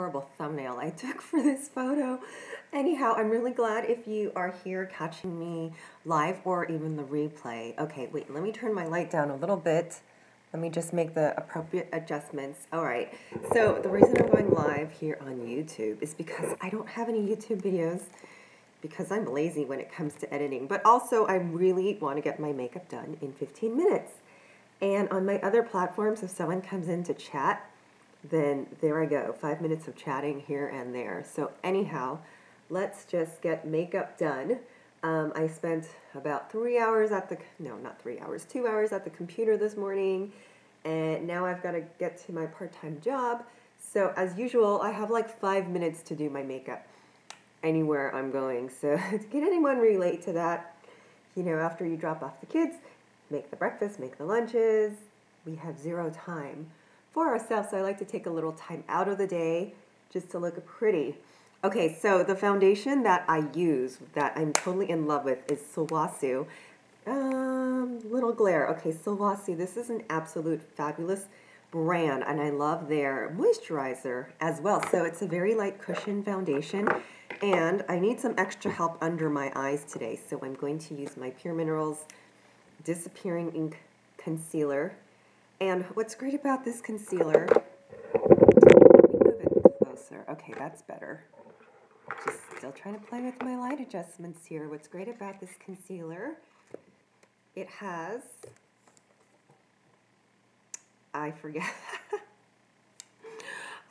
horrible thumbnail I took for this photo. Anyhow, I'm really glad if you are here catching me live or even the replay. Okay, wait, let me turn my light down a little bit. Let me just make the appropriate adjustments. All right, so the reason I'm going live here on YouTube is because I don't have any YouTube videos because I'm lazy when it comes to editing, but also I really want to get my makeup done in 15 minutes. And on my other platforms, if someone comes in to chat, then there I go, 5 minutes of chatting here and there. So anyhow, let's just get makeup done. I spent about 3 hours at the, no, not 3 hours, 2 hours at the computer this morning, and now I've got to get to my part-time job. So as usual, I have like 5 minutes to do my makeup anywhere I'm going. So can anyone relate to that? You know, after you drop off the kids, make the breakfast, make the lunches, we have zero time for ourselves. So I like to take a little time out of the day just to look pretty. Okay, so the foundation that I use, that I'm totally in love with, is Sulwhasoo. Little glare. Okay, Sulwhasoo. This is an absolute fabulous brand, and I love their moisturizer as well. So it's a very light cushion foundation, and I need some extra help under my eyes today. So I'm going to use my Pure Minerals Disappearing Ink Concealer. And what's great about this concealer, let me move it closer. Okay, that's better. Just still trying to play with my light adjustments here. What's great about this concealer, it has, I forget,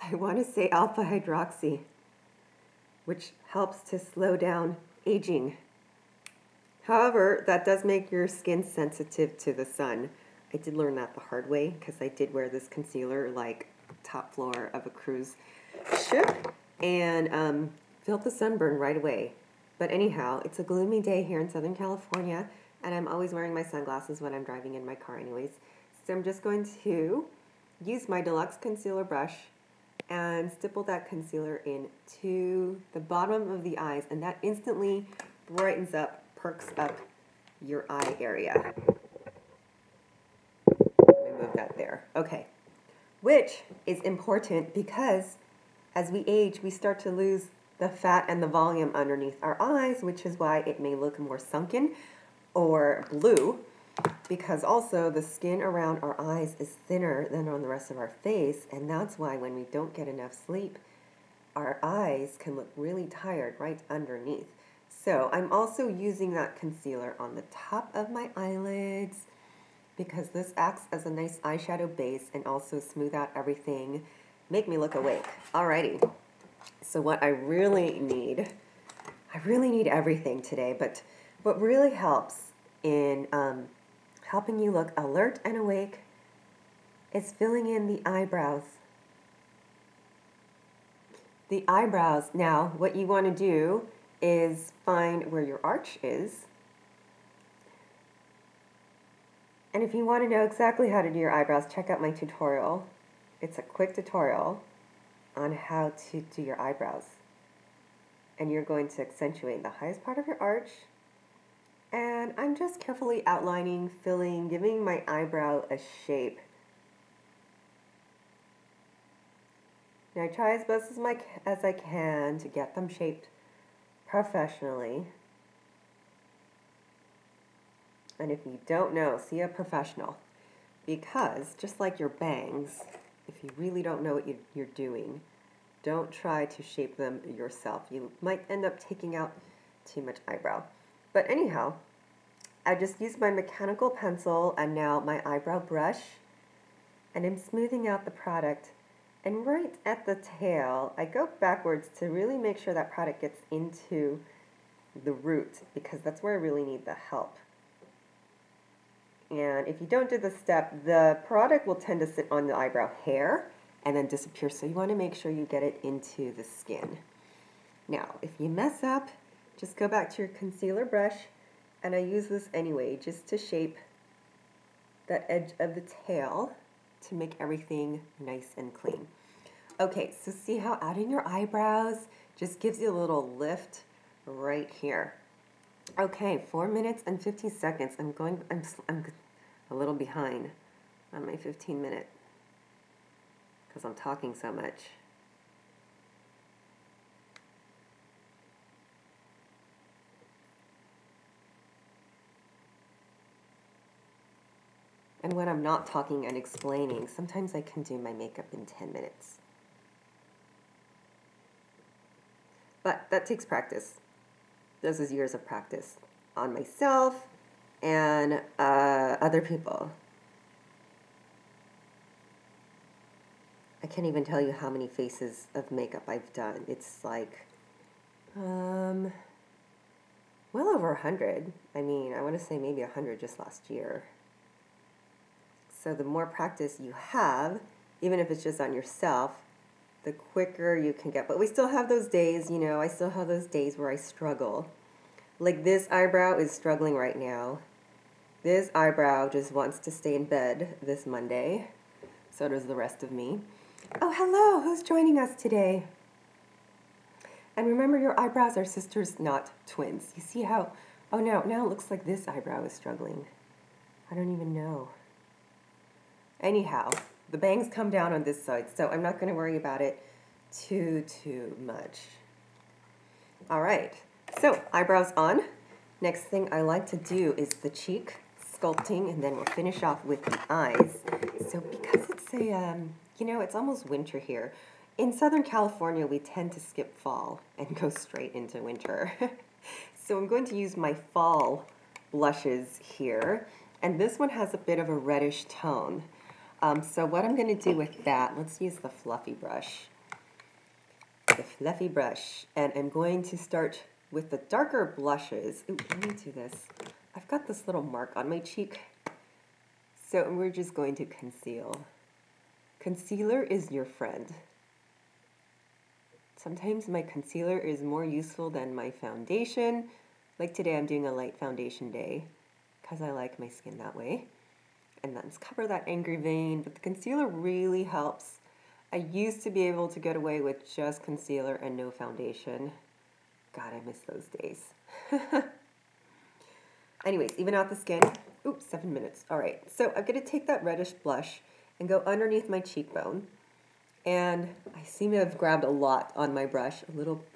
I want to say alpha hydroxy, which helps to slow down aging. However, that does make your skin sensitive to the sun. I did learn that the hard way because I did wear this concealer like top floor of a cruise ship and felt the sunburn right away. But anyhow, it's a gloomy day here in Southern California, and I'm always wearing my sunglasses when I'm driving in my car anyways. So I'm just going to use my Deluxe Concealer Brush and stipple that concealer into the bottom of the eyes, and that instantly brightens up, perks up your eye area. Let me move that there. Okay. Which is important because as we age, we start to lose the fat and the volume underneath our eyes, which is why it may look more sunken or blue, because also the skin around our eyes is thinner than on the rest of our face, and that's why when we don't get enough sleep, our eyes can look really tired right underneath. So I'm also using that concealer on the top of my eyelids because this acts as a nice eyeshadow base and also smooth out everything, make me look awake. Alrighty, so what I really need everything today, but what really helps in helping you look alert and awake is filling in the eyebrows. The eyebrows, now what you want to do is find where your arch is. And if you want to know exactly how to do your eyebrows, check out my tutorial. It's a quick tutorial on how to do your eyebrows. And you're going to accentuate the highest part of your arch. And I'm just carefully outlining, filling, giving my eyebrow a shape. Now I try as best as I can to get them shaped professionally. And if you don't know, see a professional. Because just like your bangs, if you really don't know what you're doing, don't try to shape them yourself. You might end up taking out too much eyebrow. But anyhow, I just used my mechanical pencil and now my eyebrow brush, and I'm smoothing out the product. And right at the tail, I go backwards to really make sure that product gets into the root, because that's where I really need the help. And if you don't do this step, the product will tend to sit on the eyebrow hair and then disappear. So you want to make sure you get it into the skin. Now, if you mess up, just go back to your concealer brush, and I use this anyway just to shape that edge of the tail to make everything nice and clean. Okay, so see how adding your eyebrows just gives you a little lift right here. Okay, 4 minutes and 50 seconds. I'm a little behind on my 15-minute because I'm talking so much. And when I'm not talking and explaining, sometimes I can do my makeup in 10 minutes. But that takes practice. This is years of practice on myself and other people. I can't even tell you how many faces of makeup I've done. It's like, well over 100. I mean, I want to say maybe 100 just last year. So the more practice you have, even if it's just on yourself, the quicker you can get. But we still have those days, you know, I still have those days where I struggle. Like this eyebrow is struggling right now. This eyebrow just wants to stay in bed this Monday. So does the rest of me. Oh, hello. Who's joining us today? And remember, your eyebrows are sisters, not twins. You see how, oh no, now it looks like this eyebrow is struggling. I don't even know. Anyhow, the bangs come down on this side, so I'm not going to worry about it too much. All right, so eyebrows on. Next thing I like to do is the cheek sculpting, and then we'll finish off with the eyes. So because it's a, you know, it's almost winter here. In Southern California, we tend to skip fall and go straight into winter. So I'm going to use my fall blushes here, and this one has a bit of a reddish tone. So what I'm going to do with that, let's use the fluffy brush. The fluffy brush. And I'm going to start with the darker blushes. Ooh, let me do this. I've got this little mark on my cheek. So we're just going to conceal. Concealer is your friend. Sometimes my concealer is more useful than my foundation. Like today I'm doing a light foundation day because I like my skin that way. And let's cover that angry vein, but the concealer really helps. I used to be able to get away with just concealer and no foundation. God, I miss those days. Anyways, even out the skin. Oops, 7 minutes. All right, so I'm going to take that reddish blush and go underneath my cheekbone. And I seem to have grabbed a lot on my brush,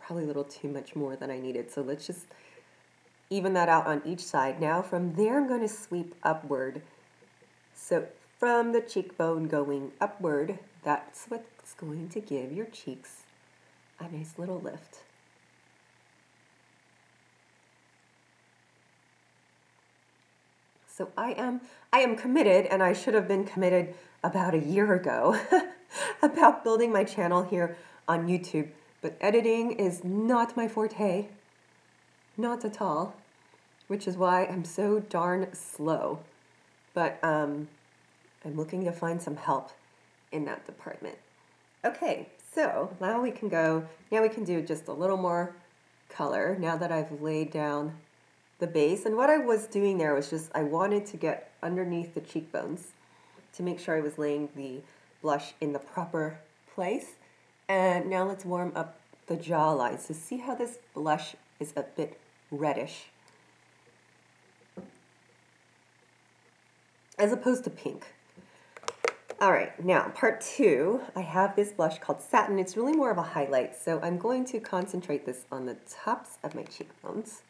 probably a little too much more than I needed. So let's just even that out on each side. Now from there, I'm going to sweep upward. So from the cheekbone going upward, that's what's going to give your cheeks a nice little lift. So I am committed, and I should have been committed about a year ago about building my channel here on YouTube, but editing is not my forte, not at all, which is why I'm so darn slow. But I'm looking to find some help in that department. Okay, so now we can do just a little more color now that I've laid down the base. And what I was doing there was just, I wanted to get underneath the cheekbones to make sure I was laying the blush in the proper place. And now let's warm up the jawline. So see how this blush is a bit reddish as opposed to pink. All right, now part 2, I have this blush called Satin. It's really more of a highlight, so I'm going to concentrate this on the tops of my cheekbones.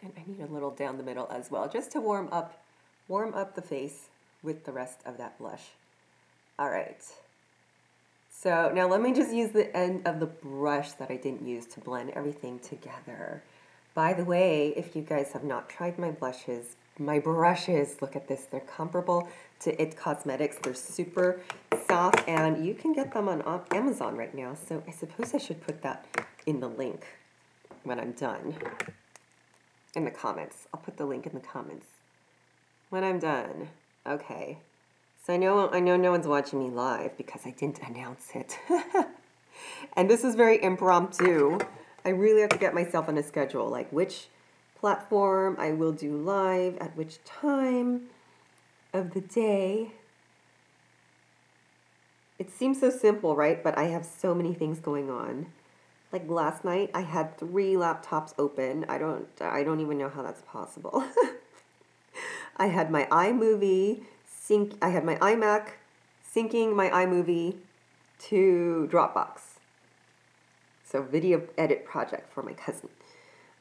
And I need a little down the middle as well, just to warm up the face with the rest of that blush. All right. So now let me just use the end of the brush that I didn't use to blend everything together. By the way, if you guys have not tried my brushes, look at this. They're comparable to IT Cosmetics. They're super soft, and you can get them on Amazon right now. So I suppose I should put that in the link when I'm done. In the comments. I'll put the link in the comments when I'm done. Okay. So I know no one's watching me live because I didn't announce it. And this is very impromptu. I really have to get myself on a schedule, like which platform I will do live at which time of the day. It seems so simple, right? But I have so many things going on. Like last night, I had 3 laptops open. I don't even know how that's possible. I had my iMovie I had my iMac syncing my iMovie to Dropbox. So video edit project for my cousin.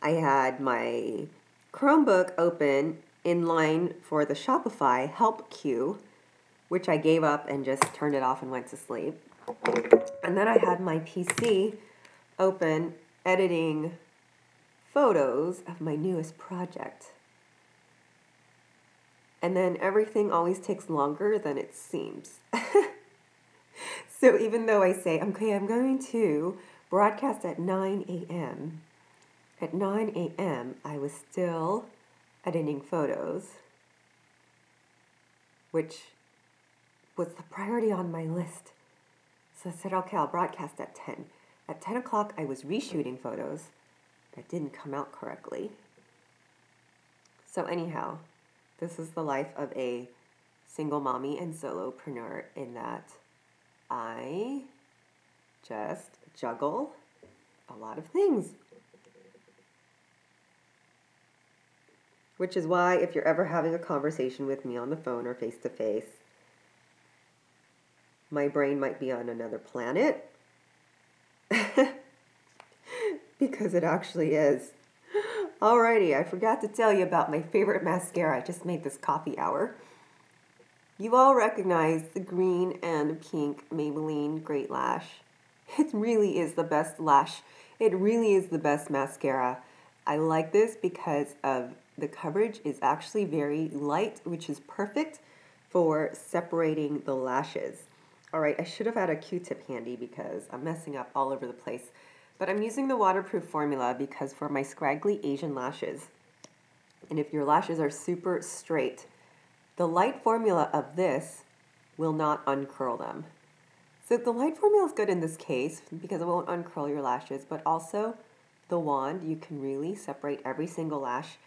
I had my Chromebook open in line for the Shopify help queue, which I gave up and just turned it off and went to sleep. And then I had my PC open editing photos of my newest project. And then everything always takes longer than it seems. So even though I say, okay, I'm going to broadcast at 9 a.m., at 9 a.m., I was still editing photos, which was the priority on my list. So I said, okay, I'll broadcast at 10. At 10 o'clock, I was reshooting photos that didn't come out correctly. So anyhow, this is the life of a single mommy and solopreneur in that I just juggle a lot of things. Which is why if you're ever having a conversation with me on the phone or face to face, my brain might be on another planet. Because it actually is. Alrighty, I forgot to tell you about my favorite mascara. I just made this coffee hour. You all recognize the green and the pink Maybelline Great Lash. It really is the best lash. It really is the best mascara. I like this because of the coverage is actually very light, which is perfect for separating the lashes. All right, I should have had a Q-tip handy because I'm messing up all over the place. But I'm using the waterproof formula because for my scraggly Asian lashes, and if your lashes are super straight, the light formula of this will not uncurl them. So the light formula is good in this case because it won't uncurl your lashes, but also the wand, you can really separate every single lash.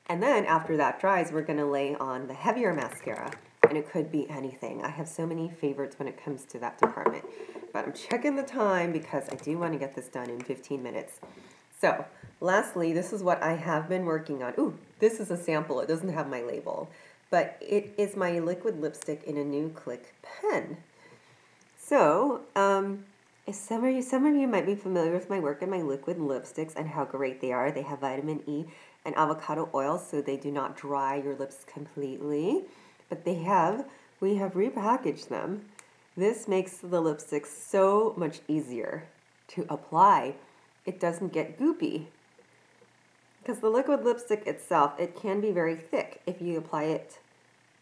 And then after that dries, we're going to lay on the heavier mascara. And it could be anything. I have so many favorites when it comes to that department. But I'm checking the time because I do want to get this done in 15 minutes. So lastly, this is what I have been working on. Ooh, this is a sample. It doesn't have my label. But it is my liquid lipstick in a new Click pen. So, some of you might be familiar with my work in my liquid lipsticks and how great they are. They have vitamin E and avocado oil, so they do not dry your lips completely. But we have repackaged them. This makes the lipstick so much easier to apply. It doesn't get goopy. Because the liquid lipstick itself, it can be very thick if you apply it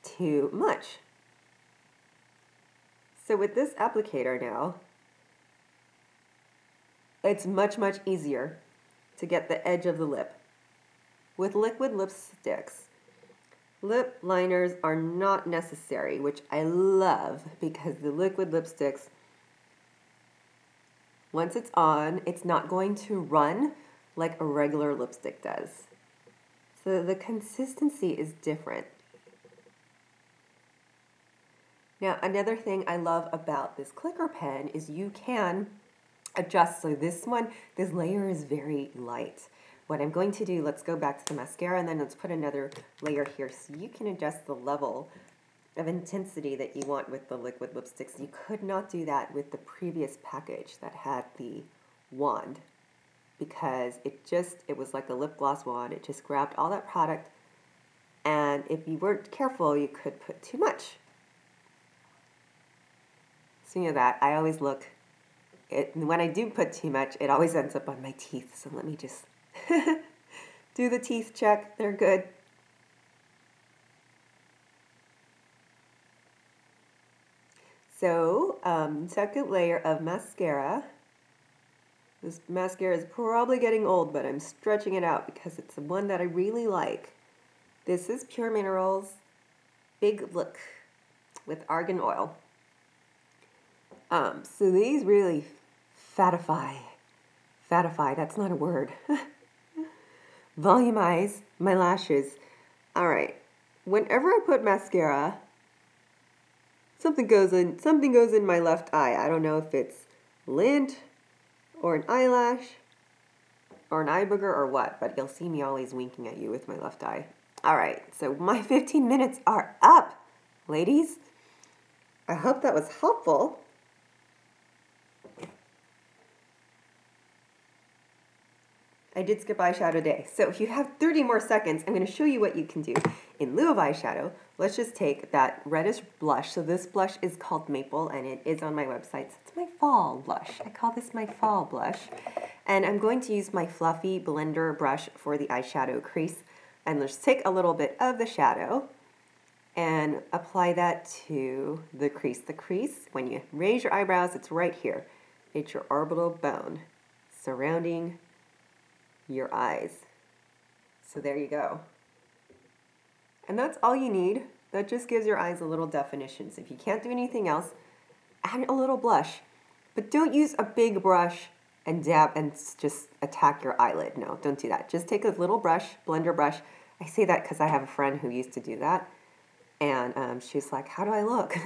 too much. So with this applicator now, it's much, much easier to get the edge of the lip. With liquid lipsticks, lip liners are not necessary, which I love because the liquid lipsticks, once it's on, it's not going to run like a regular lipstick does. So the consistency is different. Now, another thing I love about this clicker pen is you can adjust. So this layer is very light. What I'm going to do, let's go back to the mascara and then let's put another layer here so you can adjust the level of intensity that you want with the liquid lipsticks. You could not do that with the previous package that had the wand because it was like a lip gloss wand. It just grabbed all that product, and if you weren't careful, you could put too much. So you know that, I always look, when I do put too much, it always ends up on my teeth. So let me just do the teeth check. They're good. So, second layer of mascara. This mascara is probably getting old, but I'm stretching it out because it's the one that I really like. This is Pure Minerals Big Look with argan oil. So these really fatify, that's not a word. Volumize my lashes. All right. Whenever I put mascara, something goes in my left eye. I don't know if it's lint or an eyelash or an eye booger or what, but you'll see me always winking at you with my left eye. All right. So my 15 minutes are up, ladies. I hope that was helpful. I did skip eyeshadow day. So if you have 30 more seconds, I'm going to show you what you can do. In lieu of eyeshadow, let's just take that reddish blush. So this blush is called Maple, and it is on my website. So it's my fall blush. I call this my fall blush. And I'm going to use my fluffy blender brush for the eyeshadow crease. And let's take a little bit of the shadow and apply that to the crease. The crease, when you raise your eyebrows, it's right here. It's your orbital bone surrounding your eyes. So there you go. And that's all you need. That just gives your eyes a little definition. So if you can't do anything else, add a little blush. But don't use a big brush and dab and just attack your eyelid. No, don't do that. Just take a little brush, blender brush. I say that because I have a friend who used to do that. And she's like, how do I look?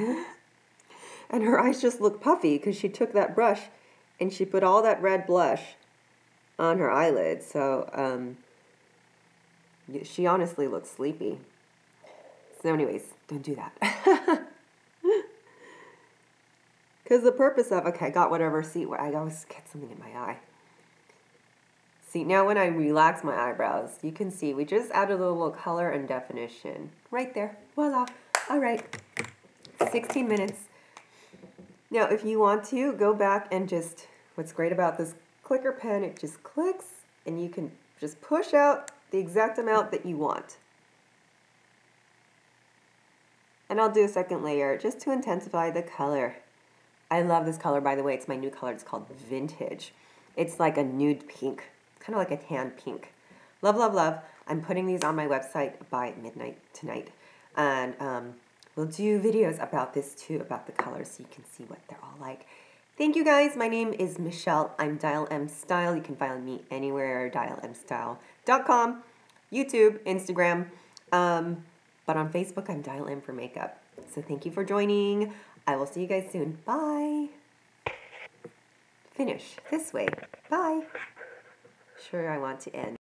And her eyes just look puffy because she took that brush and she put all that red blush on her eyelid. So she honestly looks sleepy. So anyways, don't do that. Because the purpose of, okay, I got whatever, see, I always get something in my eye. See, now when I relax my eyebrows, you can see we just added a little color and definition. Right there. Voila. All right. 16 minutes. Now, if you want to, go back and just, what's great about this clicker pen, it just clicks, and you can just push out the exact amount that you want. And I'll do a second layer just to intensify the color. I love this color, by the way. It's my new color. It's called Vintage. It's like a nude pink. Kind of like a tan pink. Love, love, love. I'm putting these on my website by midnight tonight. And we'll do videos about this too, about the colors, so you can see what they're all like. Thank you guys. My name is Michelle. I'm Dial M Style. You can find me anywhere, dialmstyle.com, YouTube, Instagram. But on Facebook, I'm Dial M for Makeup. So thank you for joining. I will see you guys soon. Bye. Finish this way. Bye. Sure, I want to end.